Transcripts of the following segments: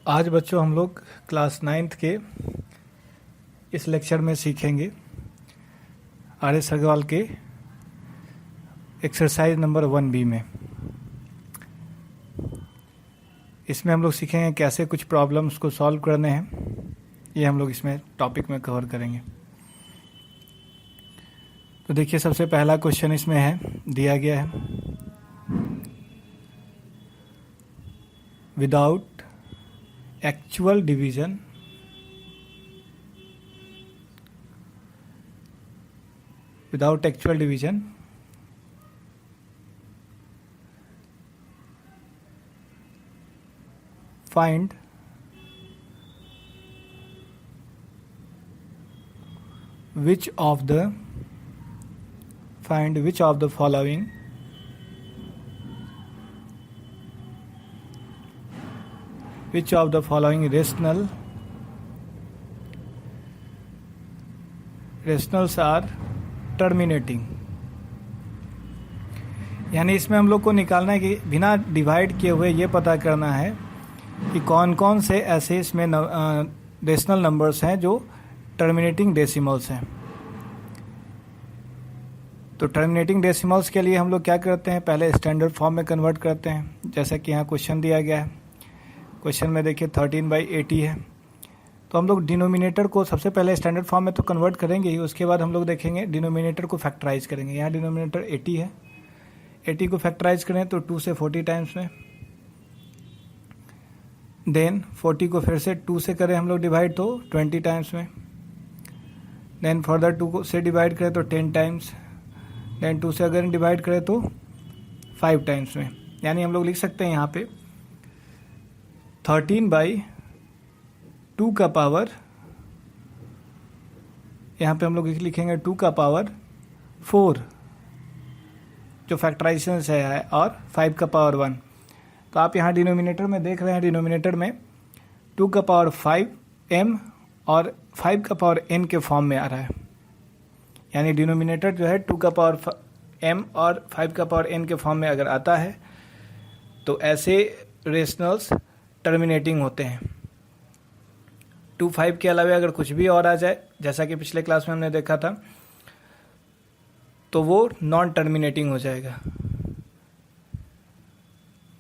आज बच्चों हम लोग क्लास 9th के इस लेक्चर में सीखेंगे आर एस अग्रवाल के एक्सरसाइज नंबर 1B में। इसमें हम लोग सीखेंगे कैसे कुछ प्रॉब्लम्स को सॉल्व करने हैं। ये हम लोग इसमें टॉपिक में कवर करेंगे। तो देखिए, सबसे पहला क्वेश्चन इसमें है, दिया गया है without actual division find which of the following rationals are terminating। यानी इसमें हम लोग को निकालना है कि बिना डिवाइड किए हुए ये पता करना है कि कौन कौन से ऐसे इसमें रेशनल नंबर्स हैं जो टर्मिनेटिंग डेसिमल्स हैं। तो टर्मिनेटिंग डेसिमल्स के लिए हम लोग क्या करते हैं, पहले स्टैंडर्ड फॉर्म में कन्वर्ट करते हैं, जैसा कि यहाँ क्वेश्चन दिया गया है। क्वेश्चन में देखिए 13/80 है, तो हम लोग डिनोमिनेटर को सबसे पहले स्टैंडर्ड फॉर्म में तो कन्वर्ट करेंगे ही, उसके बाद हम लोग देखेंगे डिनोमिनेटर को फैक्टराइज करेंगे। यहाँ डिनोमिनेटर 80 है, 80 को फैक्टराइज करें तो 2 से 40 टाइम्स में, देन 40 को फिर से 2 से करें हम लोग डिवाइड तो 20 टाइम्स में, देन फर्दर 2 से डिवाइड करें तो 10 टाइम्स, देन 2 से अगर डिवाइड करें तो 5 टाइम्स में। यानी हम लोग लिख सकते हैं यहाँ पे 13/2 का पावर, यहाँ पे हम लोग लिखेंगे 2 का पावर 4 जो फैक्टराइजेशन से है, और 5 का पावर 1। तो आप यहाँ डिनोमिनेटर में देख रहे हैं, डिनोमिनेटर में 2 का पावर 5m और 5 का पावर n के फॉर्म में आ रहा है। यानी डिनोमिनेटर जो है 2 का पावर m और 5 का पावर n के फॉर्म में अगर आता है तो ऐसे रेशनल्स टर्मिनेटिंग होते हैं। 2, 5 के अलावा अगर कुछ भी और आ जाए, जैसा कि पिछले क्लास में हमने देखा था, तो वो नॉन टर्मिनेटिंग हो जाएगा।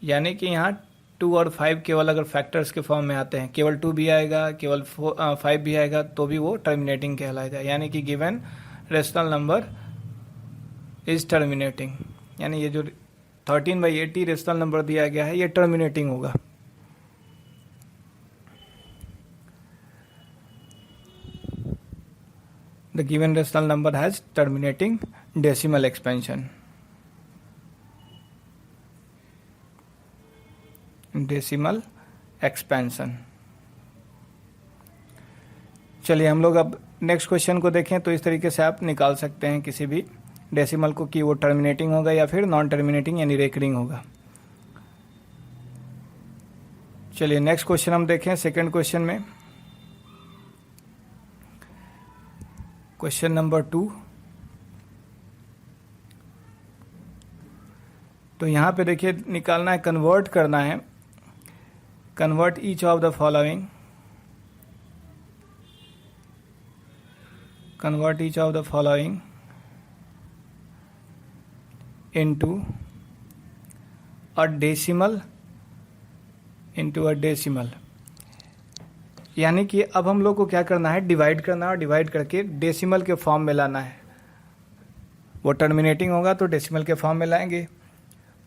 यानी कि यहाँ 2 और 5 केवल अगर फैक्टर्स के फॉर्म में आते हैं, केवल 2 भी आएगा, केवल 5 भी आएगा, तो भी वो टर्मिनेटिंग कहलाएगा। यानी कि given rational number is terminating. यानी ये जो 13/80 रेशनल नंबर दिया गया है, ये टर्मिनेटिंग होगा। The given rational number has terminating decimal expansion. Decimal expansion. चलिए हम लोग अब नेक्स्ट क्वेश्चन को देखें। तो इस तरीके से आप निकाल सकते हैं किसी भी डेसिमल को कि वो टर्मिनेटिंग होगा या फिर नॉन टर्मिनेटिंग यानी रेकरिंग होगा। चलिए नेक्स्ट क्वेश्चन हम देखें। सेकंड क्वेश्चन में क्वेश्चन नंबर 2। तो यहाँ पे देखिए निकालना है, कन्वर्ट करना है, convert each of the following into a decimal यानी कि अब हम लोग को क्या करना है, डिवाइड करना है, और डिवाइड करके डेसिमल के फॉर्म में लाना है। वो टर्मिनेटिंग होगा तो डेसिमल के फॉर्म में लाएंगे,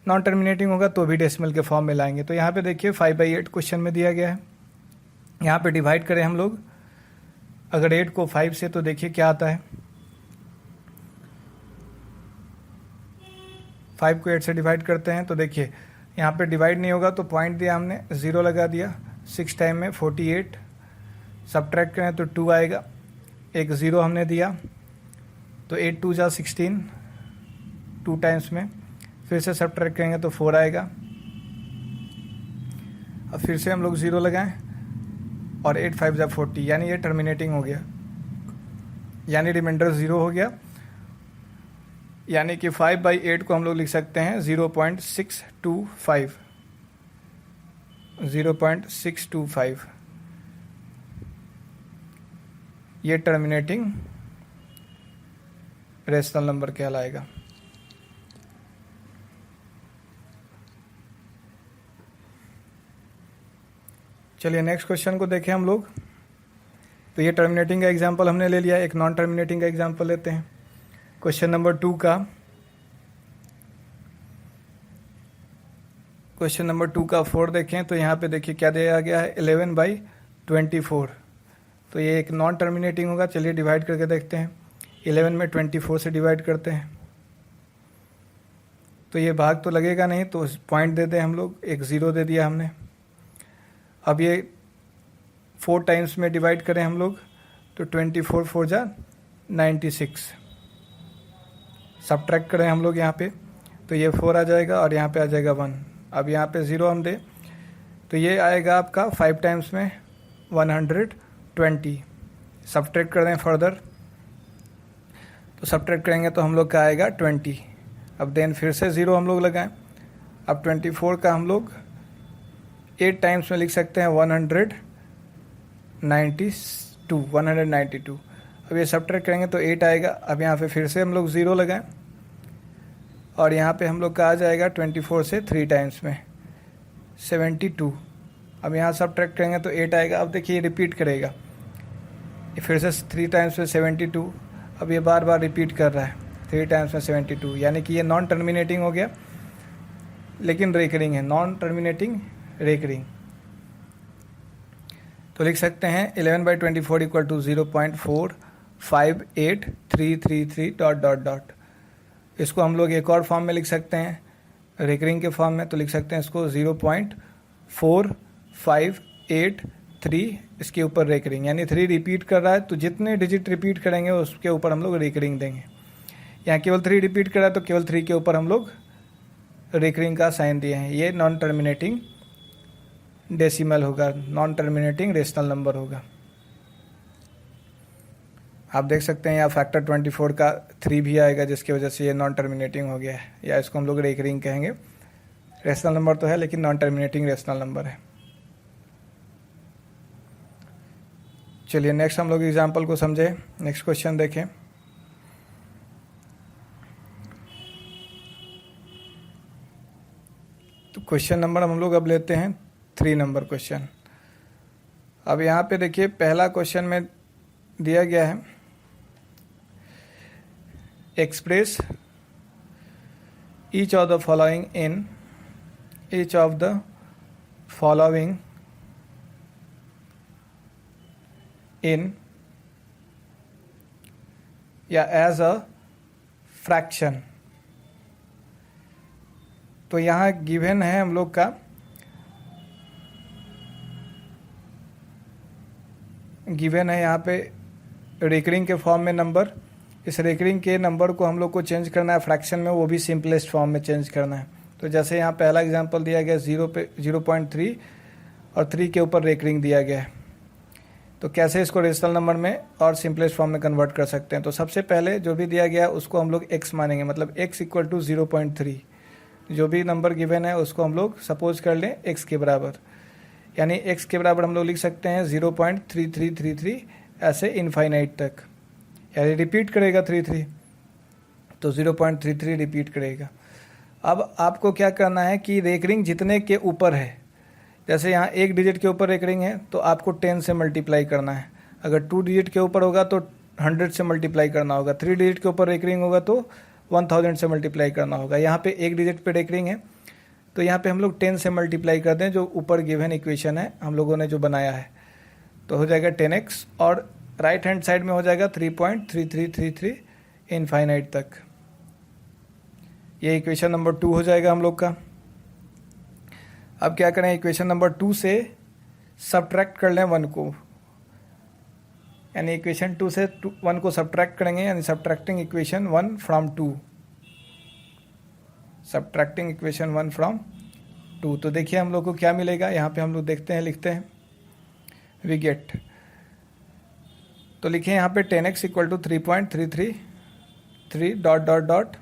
नॉन टर्मिनेटिंग होगा तो भी डेसिमल के फॉर्म में लाएंगे। तो यहाँ पे देखिए 5/8 क्वेश्चन में दिया गया है। यहाँ पे डिवाइड करें हम लोग अगर 8 को 5 से, तो देखिए क्या आता है, 5 को 8 से डिवाइड करते हैं तो देखिए यहाँ पे डिवाइड नहीं होगा तो पॉइंट दिया हमने, 0 लगा दिया, 6 टाइम में 48, सब्ट्रैक्ट करें तो 2 आएगा, एक 0 हमने दिया तो 8 2 जा 16, 2 टाइम्स में, फिर से सब्ट्रैक्ट करेंगे तो 4 आएगा, अब फिर से हम लोग 0 लगाएं और 8 5 जा 40, यानी ये टर्मिनेटिंग हो गया, यानी रिमाइंडर 0 हो गया। यानी कि 5/8 को हम लोग लिख सकते हैं 0.625। 0.625, ये टर्मिनेटिंग रेशनल नंबर कहलाएगा। चलिए नेक्स्ट क्वेश्चन को देखें हम लोग। तो ये टर्मिनेटिंग का एग्जांपल हमने ले लिया, एक नॉन टर्मिनेटिंग का एग्जांपल लेते हैं। क्वेश्चन नंबर 2 का 4 देखें तो यहाँ पे देखिए क्या दिया गया है, 11/24। तो ये एक नॉन टर्मिनेटिंग होगा। चलिए डिवाइड करके देखते हैं। 11 में 24 से डिवाइड करते हैं तो ये भाग तो लगेगा नहीं, तो पॉइंट दे दें हम लोग, एक 0 दे दिया हमने। अब ये 4 टाइम्स में डिवाइड करें हम लोग तो 24 4 जा 96। सब्ट्रैक्ट करें हम लोग यहाँ पे तो ये 4 आ जाएगा और यहाँ पे आ जाएगा 1। अब यहाँ पे 0 हम दें तो ये आएगा आपका 5 टाइम्स में 120। सब्ट्रैक्ट करें फर्दर तो सब्ट्रैक्ट करेंगे तो हम लोग का आएगा 20। अब देन फिर से 0 हम लोग लगाएं। अब 24 का हम लोग 8 टाइम्स में लिख सकते हैं 192। अब ये सब्ट्रैक्ट करेंगे तो 8 आएगा। अब यहाँ पे फिर से हम लोग 0 लगाएं और यहाँ पे हम लोग का आ जाएगा 24 से 3 टाइम्स में 72। अब यहाँ सब्ट्रैक्ट करेंगे तो 8 आएगा। अब देखिए रिपीट करेगा, ये फिर से 3 टाइम्स में 72। अब ये बार बार रिपीट कर रहा है 3 टाइम्स में 72, यानी कि ये नॉन टर्मिनेटिंग हो गया लेकिन रेकरिंग है। Non terminating recurring. तो लिख सकते हैं 11/24 इक्वल टू 0.458333 ... इसको हम लोग एक और फॉर्म में लिख सकते हैं, रेकरिंग के फॉर्म में। तो लिख सकते हैं इसको 0.4583, इसके ऊपर रेकरिंग, यानी 3 रिपीट कर रहा है तो जितने डिजिट रिपीट करेंगे उसके ऊपर हम लोग रेकरिंग देंगे। यहाँ केवल 3 रिपीट कर रहा है तो केवल 3 के ऊपर हम लोग रेकरिंग का साइन दिए हैं। ये नॉन टर्मिनेटिंग डेसिमल होगा, नॉन टर्मिनेटिंग रेशनल नंबर होगा। आप देख सकते हैं यहाँ फैक्टर 24 का 3 भी आएगा, जिसकी वजह से ये नॉन टर्मिनेटिंग हो गया है, या इसको हम लोग रेकरिंग कहेंगे। रेशनल नंबर तो है लेकिन नॉन टर्मिनेटिंग रेशनल नंबर है। चलिए नेक्स्ट हम लोग एग्जाम्पल को समझे। नेक्स्ट क्वेश्चन देखें। तो क्वेश्चन नंबर हम लोग अब लेते हैं 3 नंबर क्वेश्चन। अब यहाँ पे देखिए पहला क्वेश्चन में दिया गया है, express each of the following in या एज अ फ्रैक्शन। तो यहाँ गिवन है हम लोग का गिवन है यहाँ पे रेकरिंग के फॉर्म में नंबर। इस रेकरिंग के नंबर को हम लोग को चेंज करना है फ्रैक्शन में, वो भी सिंपलेस्ट फॉर्म में चेंज करना है। तो जैसे यहाँ पहला एग्जांपल दिया गया 0.3 और 3 के ऊपर रेकरिंग दिया गया है। तो कैसे इसको रेशनल नंबर में और सिंपलेस्ट फॉर्म में कन्वर्ट कर सकते हैं। तो सबसे पहले जो भी दिया गया है उसको हम लोग x मानेंगे, मतलब x इक्वल टू 0.3। जो भी नंबर गिवन है उसको हम लोग सपोज कर लें x के बराबर, यानी x के बराबर हम लोग लिख सकते हैं 0.3333 ऐसे इनफाइनाइट तक, यानी रिपीट करेगा 33 तो 0.33 रिपीट करेगा। अब आपको क्या करना है कि रेकरिंग जितने के ऊपर है, जैसे यहाँ 1 डिजिट के ऊपर रेकरिंग है तो आपको 10 से मल्टीप्लाई करना है। अगर 2 डिजिट के ऊपर होगा तो 100 से मल्टीप्लाई करना होगा। 3 डिजिट के ऊपर रेकरिंग होगा तो 1000 से मल्टीप्लाई करना होगा। यहाँ पे 1 डिजिट पे रेकरिंग है तो यहाँ पे हम लोग 10 से मल्टीप्लाई कर दें, जो ऊपर गिवन इक्वेशन है हम लोगों ने जो बनाया है, तो हो जाएगा 10x और राइट हैंड साइड में हो जाएगा 3.3333 इनफाइनाइट तक। ये इक्वेशन नंबर 2 हो जाएगा हम लोग का। अब क्या करें, इक्वेशन नंबर 2 से सब्ट्रैक्ट कर लें 1 को, यानी इक्वेशन 2 से 1 को सब्ट्रैक्ट करेंगे, यानी subtracting equation 1 from 2। Subtracting equation 1 from 2। तो देखिए हम लोग को क्या मिलेगा, यहाँ पे हम लोग देखते हैं, लिखते हैं वी गेट। तो लिखें यहाँ पे 10x इक्वल टू 3.333 ...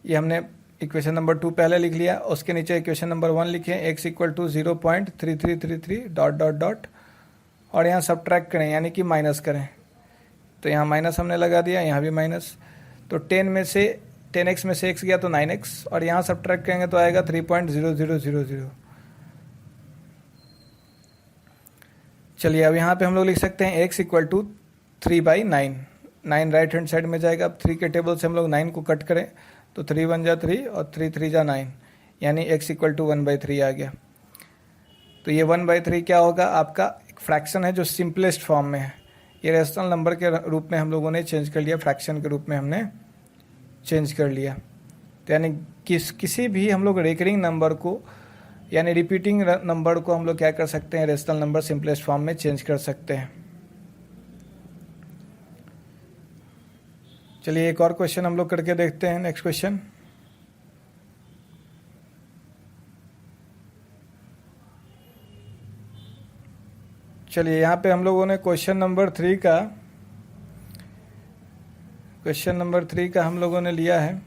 ये हमने इक्वेशन नंबर 2 पहले लिख लिया, उसके नीचे इक्वेशन नंबर 1 लिखे, x equal to 0.3333 dot dot dot, और यहाँ सब्ट्रैक्ट करें यानी कि माइनस करें। तो यहाँ माइनस हमने लगा दिया, यहाँ भी माइनस। तो 10x में से x गया तो 9x, और यहाँ सब्ट्रैक्ट करेंगे तो आएगा 3.0000। चलिए अब यहाँ पे हम लोग लिख सकते हैं x equal to 3/9। 9 right hand side में जाएगा। अब 3 के टेबल से हम लोग 9 को कट करें तो 3 1 जा 3 और 3 3 जा 9, यानी x इक्वल टू 1/3 आ गया। तो ये 1/3 क्या होगा, आपका एक फ्रैक्शन है जो सिंपलेस्ट फॉर्म में है। ये रेशनल नंबर के रूप में हम लोगों ने चेंज कर लिया, फ्रैक्शन के रूप में हमने चेंज कर लिया। तो यानी किसी भी हम लोग रेकरिंग नंबर को यानी रिपीटिंग नंबर को हम लोग क्या कर सकते हैं, रेशनल नंबर सिंपलेस्ट फॉर्म में चेंज कर सकते हैं। चलिए एक और क्वेश्चन हम लोग करके देखते हैं। नेक्स्ट क्वेश्चन, चलिए यहाँ पे हम लोगों ने क्वेश्चन नंबर 3 का हम लोगों ने लिया है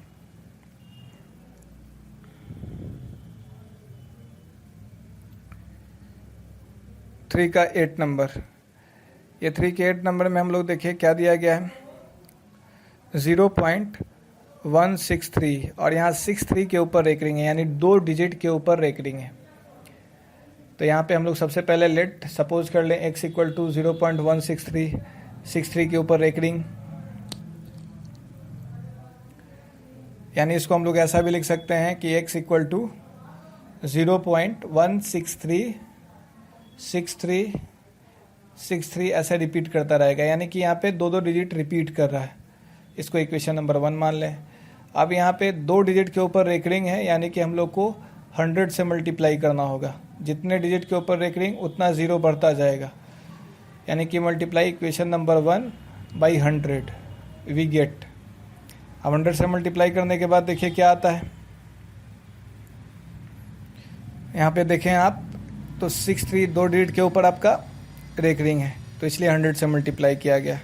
3 का 8 नंबर। ये 3 के 8 नंबर में हम लोग देखिए क्या दिया गया है, 0.163, और यहाँ 63 के ऊपर रेकरिंग है, यानी 2 डिजिट के ऊपर रेकरिंग है। तो यहाँ पे हम लोग सबसे पहले लेट सपोज कर लें x इक्वल टू 0.163, 63 के ऊपर रेकरिंग, यानी इसको हम लोग ऐसा भी लिख सकते हैं कि x इक्वल टू 0.163 63 ऐसा रिपीट करता रहेगा, यानी कि यहाँ पे 2 डिजिट रिपीट कर रहा है। इसको इक्वेशन नंबर 1 मान लें। अब यहाँ पे 2 डिजिट के ऊपर रेकरिंग है, यानी कि हम लोग को 100 से मल्टीप्लाई करना होगा। जितने डिजिट के ऊपर रेकरिंग उतना 0 बढ़ता जाएगा, यानी कि multiply equation number 1 by 100 we get. अब 100 से मल्टीप्लाई करने के बाद देखिए क्या आता है, यहाँ पे देखें आप तो 63 2 डिजिट के ऊपर आपका रेकरिंग है, तो इसलिए 100 से मल्टीप्लाई किया गया।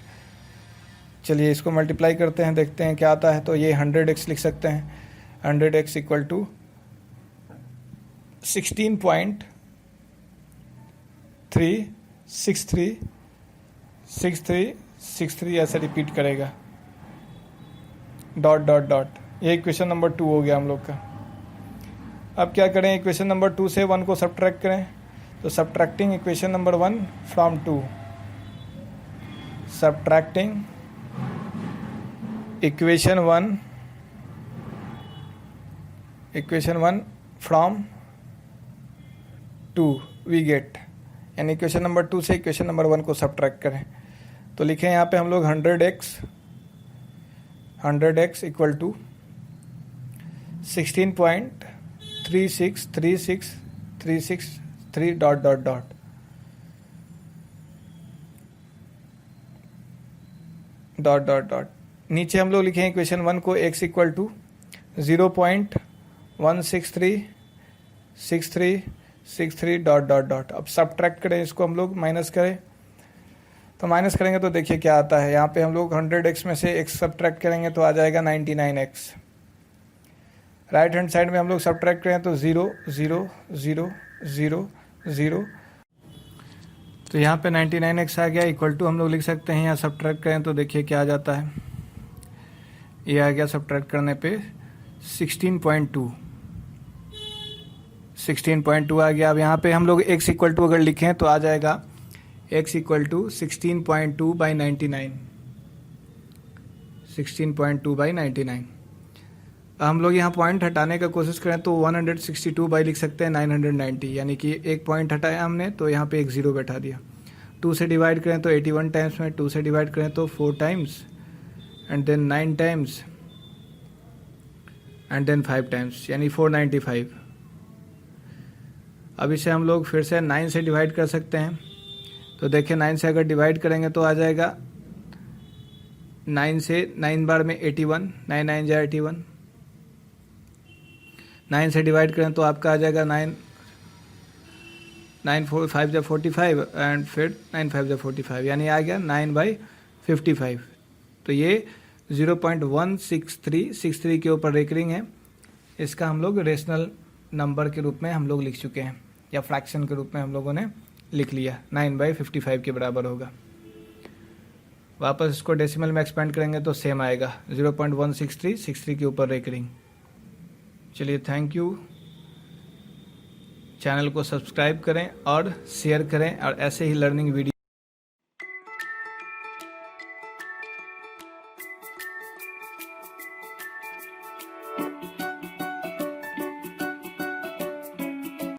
चलिए इसको मल्टीप्लाई करते हैं, देखते हैं क्या आता है। तो ये 100x लिख सकते हैं, 100x इक्वल टू 16.363 ऐसे रिपीट करेगा, डॉट डॉट डॉट। ये इक्वेशन नंबर 2 हो गया हम लोग का। अब क्या करें, इक्वेशन नंबर 2 से 1 को सब्ट्रैक्ट करें। तो subtracting equation number 1 from 2, subtracting equation 1 from 2 we get, यानी इक्वेशन नंबर 2 से इक्वेशन नंबर 1 को सब्ट्रैक्ट करें। तो लिखें यहाँ पे हम लोग 100x equal to 16.36363 dot dot dot, dot dot dot. नीचे हम लोग लिखे इक्वेशन 1 को x equal to 0.16363 dot dot dot. अब सब्ट्रैक्ट करें, इसको हम लोग माइनस करें। तो माइनस करेंगे तो देखिए क्या आता है, यहाँ पे हम लोग 100x में से x सब्ट्रैक्ट करेंगे तो आ जाएगा 99x। राइट हैंड साइड में हम लोग सब्ट्रैक्ट करें तो 0 0 0 0 0। तो यहाँ पे 99x आ गया, इक्वल टू हम लोग लिख सकते हैं, यहाँ सब्ट्रैक्ट करें तो देखिए क्या आ जाता है, ये आ गया सब्ट्रैक्ट करने पे 16.2 आ गया। अब यहाँ पे हम लोग x इक्वल टू अगर लिखें तो आ जाएगा x इक्वल टू 16.2/99, 16.2/99। हम लोग यहाँ पॉइंट हटाने का कोशिश करें तो 162 बाई लिख सकते हैं 990, यानी कि एक पॉइंट हटाया हमने तो यहाँ पे एक 0 बैठा दिया। 2 से डिवाइड करें तो 81 टाइम्स में, 2 से डिवाइड करें तो 4 times, and then 9 times, and then 5 times, यानी 495। अब इसे हम लोग फिर से 9 से डिवाइड कर सकते हैं। तो देखिए 9 से अगर डिवाइड करेंगे तो आ जाएगा 9 से 9 बार में 81, 9 9 जा 81। 9 से डिवाइड करें तो आपका आ जाएगा 9 4 5 जा 45, एंड फिर 9 5 जा 45, यानी आ गया 9/55। तो ये 0.16363 के ऊपर रेकरिंग है, इसका हम लोग रेशनल नंबर के रूप में हम लोग लिख चुके हैं, या फ्रैक्शन के रूप में हम लोगों ने लिख लिया। 9/55 के बराबर होगा। वापस इसको डेसिमल में एक्सपेंड करेंगे तो सेम आएगा, 0.163 के ऊपर रेकरिंग। चलिए, थैंक यू। चैनल को सब्सक्राइब करें और शेयर करें, और ऐसे ही लर्निंग वीडियो